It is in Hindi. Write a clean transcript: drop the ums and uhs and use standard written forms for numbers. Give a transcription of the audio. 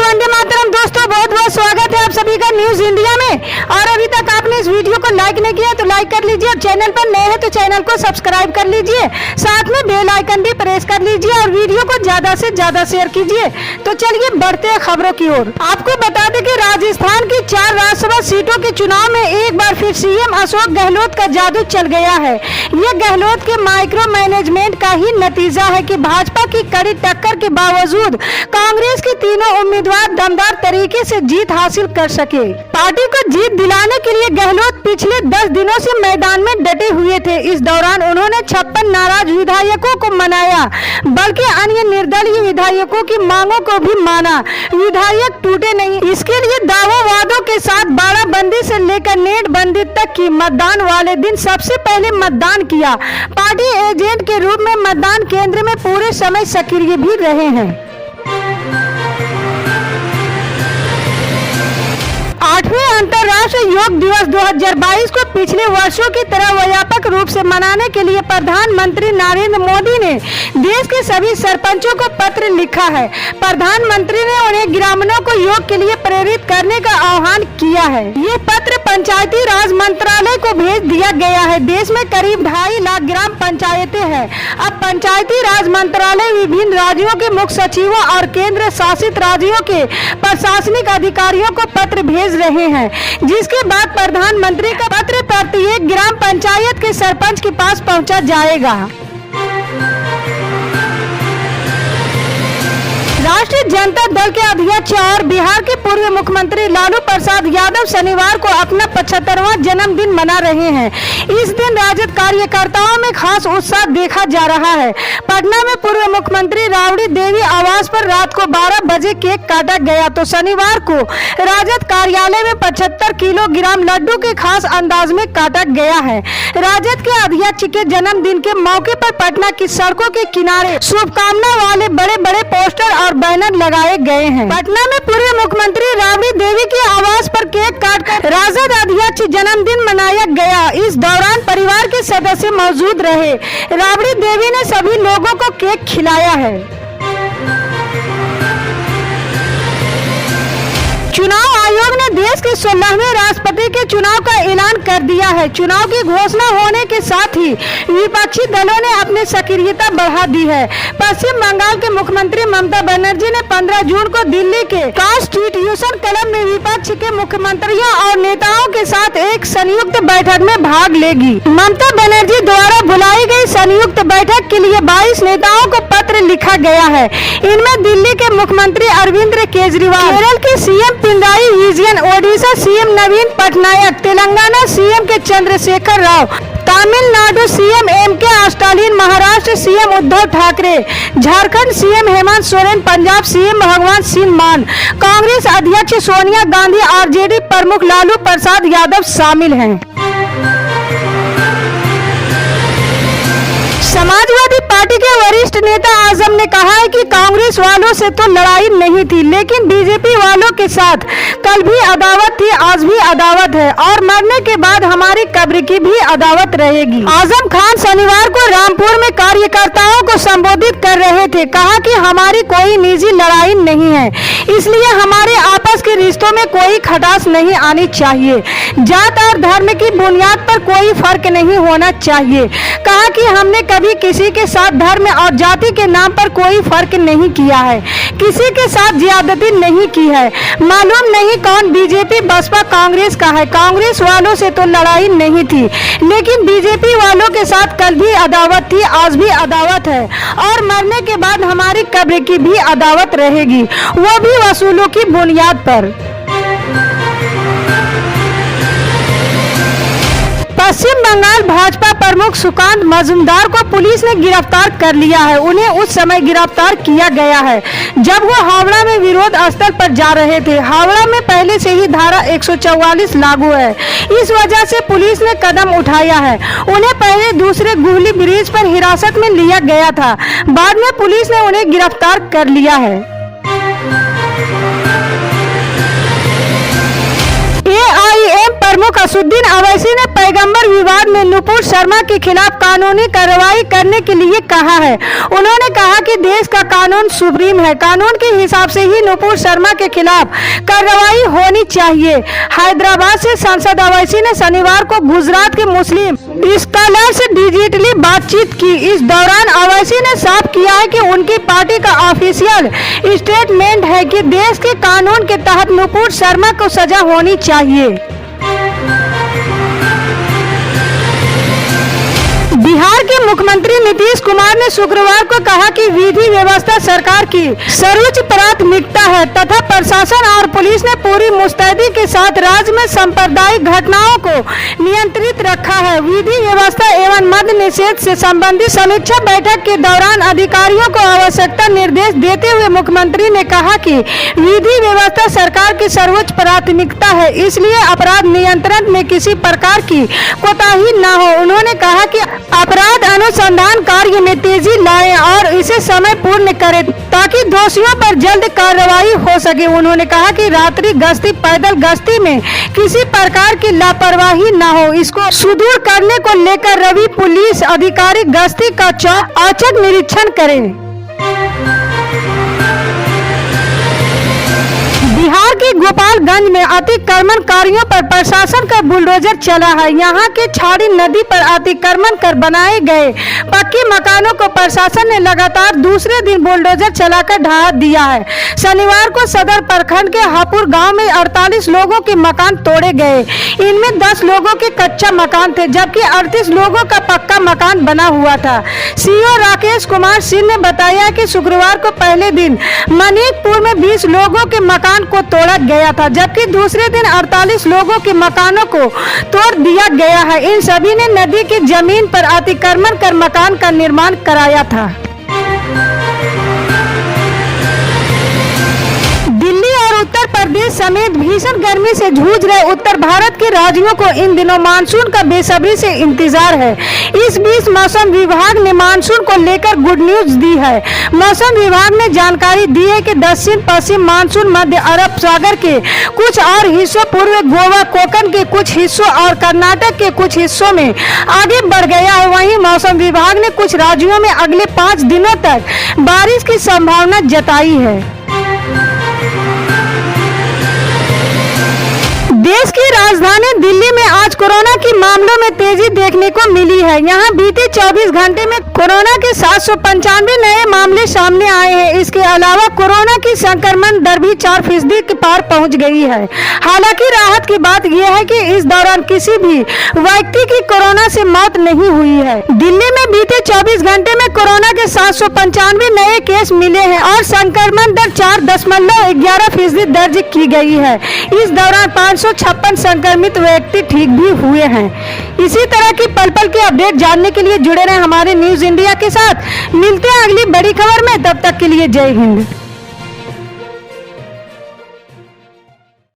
वंदे मातरम। दोस्तों बहुत बहुत स्वागत है आप सभी का न्यूज इंडिया में। और अभी तक आपने इस वीडियो को लाइक नहीं किया तो लाइक कर लीजिए, और चैनल पर नए हैं तो चैनल को सब्सक्राइब कर लीजिए, साथ में बेल आइकन भी प्रेस कर लीजिए और वीडियो को ज्यादा से ज्यादा शेयर कीजिए। तो चलिए बढ़ते हैं खबरों की ओर। आपको बता दें कि राजस्थान की 4 राज्यसभा सीटों के चुनाव में एक बार फिर सीएम अशोक गहलोत का जादू चल गया है। ये गहलोत के माइक्रो मैनेजमेंट का ही नतीजा है कि भाजपा की कड़ी टक्कर के बावजूद कांग्रेस के तीनों उम्मीदवार दमदार तरीके से जीत हासिल कर सके। पार्टी को जीत दिलाने के लिए गहलोत पिछले 10 दिनों से मैदान में डटे हुए थे। इस दौरान उन्होंने 56 नाराज विधायकों को मनाया, बल्कि अन्य निर्दलीय विधायकों की मांगों को भी माना। विधायक टूटे नहीं, इसके लिए दावों वादों के साथ बाड़ाबंदी से लेकर नेट बंदी तक की। मतदान वाले दिन सबसे पहले मतदान किया। पार्टी एजेंट के रूप में मतदान केंद्र में पूरे समय सक्रिय भी रहे हैं। 8वें अंतर्राष्ट्रीय योग दिवस 2022 को पिछले वर्षों की तरह व्यापक रूप से मनाने के लिए प्रधानमंत्री नरेंद्र मोदी ने देश के सभी सरपंचों को पत्र लिखा है। प्रधानमंत्री ने उन्हें ग्रामीणों को योग के लिए प्रेरित करने का आह्वान किया है। ये पत्र पंचायती राज मंत्रालय को भेज दिया गया है। देश में करीब 2.5 लाख ग्राम पंचायतें हैं। अब पंचायती राज मंत्रालय विभिन्न राज्यों के मुख्य सचिवों और केंद्र शासित राज्यों के प्रशासनिक अधिकारियों को पत्र भेज रहे हैं, जिसके बाद प्रधानमंत्री का पत्र प्रत्येक ग्राम पंचायत के सरपंच के पास पहुंचा जाएगा। राष्ट्रीय जनता दल के अध्यक्ष और बिहार के पूर्व मुख्यमंत्री लालू प्रसाद यादव शनिवार को अपना 75वां जन्मदिन मना रहे हैं। इस दिन राजद कार्यकर्ताओं में खास उत्साह देखा जा रहा है। पटना में पूर्व मुख्यमंत्री राबड़ी देवी आवास पर रात को 12 बजे केक काटा गया, तो शनिवार को राजद कार्यालय में 75 किलोग्राम लड्डू के खास अंदाज में काटा गया है। राजद के अध्यक्ष के जन्मदिन के मौके पर पटना की सड़कों के किनारे शुभकामना वाले बड़े बड़े पोस्टर और बैनर लगाए गए हैं। पटना में पूर्व मुख्यमंत्री राबड़ी देवी के आवास पर केक काटकर राजद अध्यक्ष जन्मदिन मनाया गया। इस दौरान परिवार के सदस्य मौजूद रहे। राबड़ी देवी ने सभी लोगों को केक खिलाया है। चुनाव आयोग ने देश के 16वें राष्ट्रपति के चुनाव का ऐलान कर दिया है। चुनाव की घोषणा होने के साथ ही विपक्षी दलों ने अपनी सक्रियता बढ़ा दी है। पश्चिम बंगाल के मुख्यमंत्री ममता बनर्जी ने 15 जून को दिल्ली के कॉन्स्टिट्यूशन क्लब में विपक्ष के मुख्यमंत्रियों और नेताओं के साथ एक संयुक्त बैठक में भाग लेगी। ममता बनर्जी द्वारा बुलाई गई संयुक्त बैठक के लिए 22 नेताओं को पत्र लिखा गया है। इनमें दिल्ली के मुख्यमंत्री अरविंद केजरीवाल, केरल के CM Pinarayi Vijayan, Odisha CM Naveen Patnaik, Telangana CM K Chandrashekar Rao, Tamil Nadu CM M K. Stalin, Maharashtra CM Uddhav Thackeray, Jharkhand CM Hemant Soren, Punjab CM Bhagwant Singh Mann, Congress अध्यक्ष सोनिया गांधी, आरजेडी प्रमुख लालू प्रसाद यादव शामिल हैं। समाजवादी पार्टी के वरिष्ठ नेता आजम ने कहा है कि कांग्रेस वालों से तो लड़ाई नहीं थी, लेकिन बीजेपी वालों के साथ कल भी अदावत थी, आज भी अदावत है और मरने के बाद हमारी कब्र की भी अदावत रहेगी। आजम खान शनिवार को रामपुर में कार्यकर्ताओं को संबोधित कर रहे थे। कहा कि हमारी कोई निजी लड़ाई नहीं है, इसलिए हमारे आपस के रिश्तों में कोई खटास नहीं आनी चाहिए। जात और धर्म की बुनियाद पर कोई फर्क नहीं होना चाहिए। कहा कि हमने कभी किसी के साथ धर्म और जाति के नाम पर कोई फर्क नहीं किया है, किसी के साथ ज्यादती नहीं की है। मालूम नहीं कौन बीजेपी बसपा कांग्रेस का है। कांग्रेस वालों से तो लड़ाई नहीं थी, लेकिन बीजेपी वालों के साथ कल भी अदावत थी, आज भी अदावत है और मरने के बाद हमारी कब्र की भी अदावत रहेगी, वो भी वसूलों की बुनियाद पर। पश्चिम बंगाल भाजपा प्रमुख सुकांत मजूमदार को पुलिस ने गिरफ्तार कर लिया है। उन्हें उस समय गिरफ्तार किया गया है जब वो हावड़ा में विरोध स्थल पर जा रहे थे। हावड़ा में पहले से ही धारा 144 लागू है, इस वजह से पुलिस ने कदम उठाया है। उन्हें पहले दूसरे गुहली ब्रिज पर हिरासत में लिया गया था, बाद में पुलिस ने उन्हें गिरफ्तार कर लिया है। AIM प्रमुख प्रमुख असुद्दीन अवैसी ने पैगंबर विवाद में नुपुर शर्मा के खिलाफ कानूनी कार्रवाई करने के लिए कहा है। उन्होंने कहा कि देश का कानून सुप्रीम है, कानून के हिसाब से ही नुपुर शर्मा के खिलाफ कार्रवाई होनी चाहिए। हैदराबाद से सांसद अवैसी ने शनिवार को गुजरात के मुस्लिम स्कॉलर से डिजिटली बातचीत की। इस दौरान अवैसी ने साफ किया है कि उनकी पार्टी का ऑफिशियल स्टेटमेंट है कि देश के कानून के तहत नुपुर शर्मा को सजा होनी चाहिए। बिहार के मुख्यमंत्री नीतीश कुमार ने शुक्रवार को कहा कि विधि व्यवस्था सरकार की सर्वोच्च प्राथमिकता है तथा प्रशासन और पुलिस ने पूरी मुस्तैदी के साथ राज्य में सांप्रदायिक घटनाओं को नियंत्रित रखा है। विधि व्यवस्था एवं मद्य निषेध से संबंधित समीक्षा बैठक के दौरान अधिकारियों को आवश्यकता निर्देश देते हुए मुख्यमंत्री ने कहा कि विधि व्यवस्था सरकार की सर्वोच्च प्राथमिकता है, इसलिए अपराध नियंत्रण में किसी प्रकार की कोताही न हो। उन्होंने कहा कि अपराध अनुसंधान कार्य में तेजी लाएं और इसे समय पूर्ण करें ताकि दोषियों पर जल्द कार्रवाई हो सके। उन्होंने कहा कि रात्रि गश्ती, पैदल गश्ती में किसी प्रकार की लापरवाही न हो, इसको सुदूर करने को लेकर रवि पुलिस अधिकारी गश्ती का औचक निरीक्षण करें। बिहार के गोपालगंज में अतिक्रमणकारियों पर प्रशासन का बुलडोजर चला है। यहाँ के छाड़ी नदी पर अतिक्रमण कर बनाए गए पक्के मकानों को प्रशासन ने लगातार दूसरे दिन बुलडोजर चलाकर ढहा दिया है। शनिवार को सदर प्रखंड के हापुर गांव में 48 लोगों के मकान तोड़े गए। इनमें 10 लोगों के कच्चा मकान थे जबकि 38 लोगों का पक्का मकान बना हुआ था। सीओ राकेश कुमार सिंह ने बताया कि शुक्रवार को पहले दिन मनिकपुर में 20 लोगों के मकान को तोड़ा गया था जबकि दूसरे दिन 48 लोगों के मकानों को तोड़ दिया गया है। इन सभी ने नदी की जमीन पर अतिक्रमण कर मकान का निर्माण कराया था। दिल्ली और उत्तर प्रदेश समेत भीषण गर्मी से जूझ रहे उत्तर भारत के राज्यों को इन दिनों मानसून का बेसब्री से इंतजार है। इस बीच मौसम विभाग ने मानसून को लेकर गुड न्यूज दी है। मौसम विभाग ने जानकारी दी है कि दक्षिण पश्चिम मानसून मध्य अरब सागर के कुछ और हिस्सों, पूर्व गोवा, कोकण के कुछ हिस्सों और कर्नाटक के कुछ हिस्सों में आगे बढ़ गया है। वहीं मौसम विभाग ने कुछ राज्यों में अगले 5 दिनों तक बारिश की संभावना जताई है। देश की राजधानी दिल्ली में आज कोरोना के मामलों में तेजी देखने को मिली है। यहां बीते 24 घंटे में कोरोना के 795 नए मामले सामने आए हैं। इसके अलावा कोरोना की संक्रमण दर भी 4% के पार पहुंच गई है। हालांकि राहत की बात यह है कि इस दौरान किसी भी व्यक्ति की कोरोना से मौत नहीं हुई है। दिल्ली में बीते 24 घंटे में कोरोना के 795 नए केस मिले हैं और संक्रमण दर 4.11% दर्ज की गई है। इस दौरान 556 संक्रमित व्यक्ति ठीक भी हुए हैं। इसी तरह की पल पल के अपडेट जानने के लिए जुड़े रहें हमारे न्यूज इंडिया के साथ। मिलते हैं अगली बड़ी खबर में, तब तक के लिए जय हिंद।